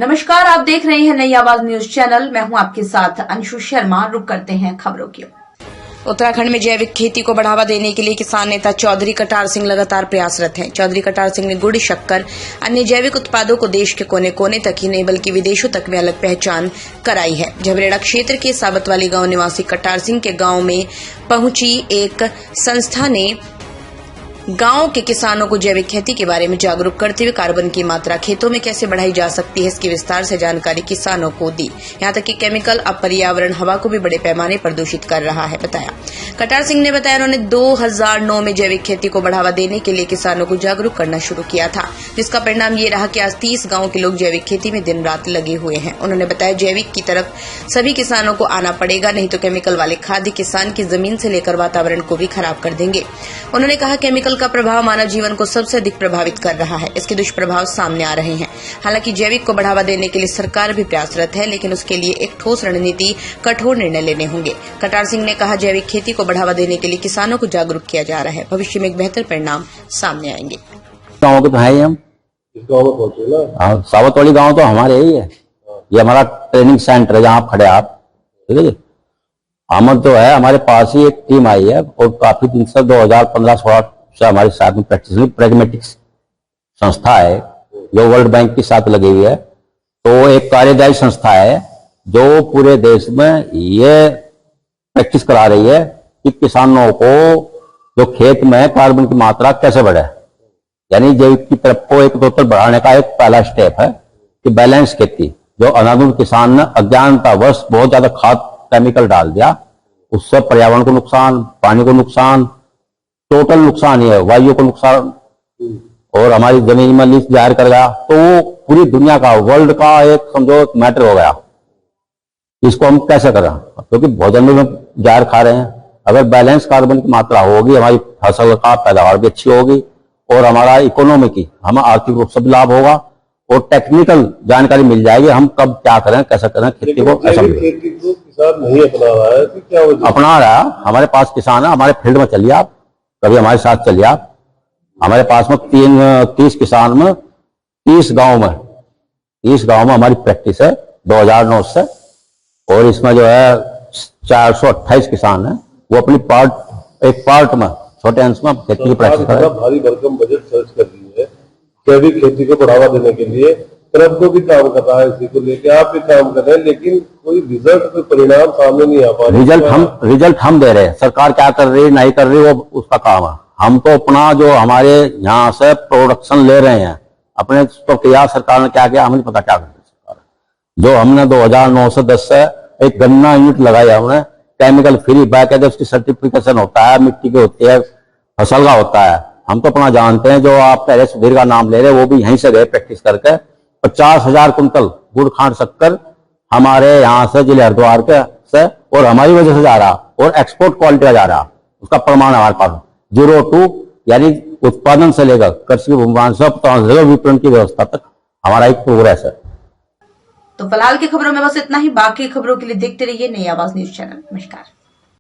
नमस्कार, आप देख रहे हैं नई आवाज न्यूज चैनल। मैं हूं आपके साथ अंशु शर्मा। रुक करते हैं खबरों की। उत्तराखंड में जैविक खेती को बढ़ावा देने के लिए किसान नेता चौधरी कटार सिंह लगातार प्रयासरत हैं। चौधरी कटार सिंह ने गुड़, शक्कर, अन्य जैविक उत्पादों को देश के कोने कोने तक ही नहीं बल्कि विदेशों तक में अलग पहचान कराई है। झबरेड़ा क्षेत्र के साबतवाली गांव निवासी कटार सिंह के गांव में पहुंची एक संस्था ने गांव के किसानों को जैविक खेती के बारे में जागरूक करते हुए कार्बन की मात्रा खेतों में कैसे बढ़ाई जा सकती है, इसकी विस्तार से जानकारी किसानों को दी। यहां तक कि केमिकल अब पर्यावरण हवा को भी बड़े पैमाने पर दूषित कर रहा है, बताया। कटार सिंह ने बताया उन्होंने 2009 में जैविक खेती को बढ़ावा देने के लिए किसानों को जागरूक करना शुरू किया था, जिसका परिणाम ये रहा कि आज 30 गाँव के लोग जैविक खेती में दिन रात लगे हुए हैं। उन्होंने बताया जैविक की तरफ सभी किसानों को आना पड़ेगा, नहीं तो केमिकल वाले खाद्य किसान की जमीन से लेकर वातावरण को भी खराब कर देंगे। उन्होंने कहा केमिकल का प्रभाव मानव जीवन को सबसे अधिक प्रभावित कर रहा है। इसके दुष्प्रभाव सामने आ रहे हैं। हालांकि जैविक को बढ़ावा देने के लिए सरकार भी प्रयासरत है, लेकिन उसके लिए एक ठोस रणनीति, कठोर निर्णय लेने होंगे। कटार सिंह ने कहा जैविक खेती को बढ़ावा देने के लिए किसानों को जागरूक किया जा रहा है। भविष्य में एक बेहतर परिणाम सामने आएंगे। गाँव के तो है ही हम इस गाँव में पहुंचे ना। सावतवाली गाँव तो हमारे ही है। ये हमारा ट्रेनिंग सेंटर है जहाँ आप खड़े आप, ठीक है जी। हम तो है, हमारे पास ही एक टीम आई है और काफी दिन से 2015-16 से हमारे साथ में प्रैक्टिस प्रैग्मेटिक्स संस्था है जो वर्ल्ड बैंक के साथ लगी हुई है। तो एक कार्यदायी संस्था है जो पूरे देश में ये प्रैक्टिस करा रही है कि किसानों को जो खेत में कार्बन की मात्रा कैसे बढ़े, यानी जैविक की तरफ को एक दोतर बढ़ाने का एक पहला स्टेप है कि बैलेंस खेती। जो अनाधुनिक किसान ने अज्ञानतावश बहुत ज्यादा खाद केमिकल डाल दिया, उससे पर्यावरण को नुकसान, पानी को नुकसान, टोटल नुकसान ही है, वायु को नुकसान और हमारी जमीन में लीच जाहिर कर गया। तो वो पूरी दुनिया का, वर्ल्ड का एक समझो एक मैटर हो गया। इसको हम कैसे करें, क्योंकि भोजन में जाहिर खा रहे हैं। अगर बैलेंस कार्बन की मात्रा होगी, हमारी फसल का पैदावार भी अच्छी होगी और हमारा इकोनॉमी की, हमें आर्थिक रूप से भी लाभ होगा और टेक्निकल जानकारी मिल जाएगी हम कब क्या करें, कैसे करें खेती को। ऐसा खेती को किसान नहीं अपना रहा है तो क्या वजह? अपना रहा है। हमारे पास किसान है, हमारे फील्ड में चलिए आप, कभी हमारे साथ चलिए आप। हमारे पास में 30 किसान में 30 गांव में हमारी प्रैक्टिस है 2009 से। और इसमें जो है 428 किसान है, वो अपनी एक पार्ट में छोटे अंश में खेती की प्रैक्टिस कर रहे हैं। भारी भरकम बजट खर्च कर दी है जैविक खेती को बढ़ावा देने के लिए। क्लब को भी काम कर रहा है, इसी को लेकर आप भी काम कर रहे हैं, लेकिन कोई रिजल्ट, कोई परिणाम सामने नहीं आ पा रहा। रिजल्ट हम दे रहे हैं, सरकार क्या कर रही है नहीं कर रही वो उसका काम है। हम तो अपना जो हमारे यहाँ से प्रोडक्शन ले रहे हैं अपने तो किया, सरकार ने क्या किया हमें पता क्या कर रही सरकार। जो हमने 2009 से 10 से एक गन्ना यूनिट लगाया, हमने केमिकल फ्री बैक है, उसकी सर्टिफिकेशन होता है, मिट्टी की होती है, फसल का होता है। हम तो अपना जानते हैं। जो आप पहले सुधीर का नाम ले रहे, वो भी यहीं से गए प्रैक्टिस करके। 50,000 कुंतल गुड़, खांड, शक्कर हमारे यहाँ से जिले हरिद्वार के से और हमारी वजह से जा रहा और एक्सपोर्ट क्वालिटी का जा रहा। उसका प्रमाण हमारे पास 02 यानी उत्पादन से लेकर कृषि भूमिमान से विपणन की व्यवस्था तक हमारा एक प्रोग्रेस है। तो फिलहाल की खबरों में बस इतना ही। बाकी खबरों के लिए देखते रहिए नई आवाज न्यूज चैनल। नमस्कार।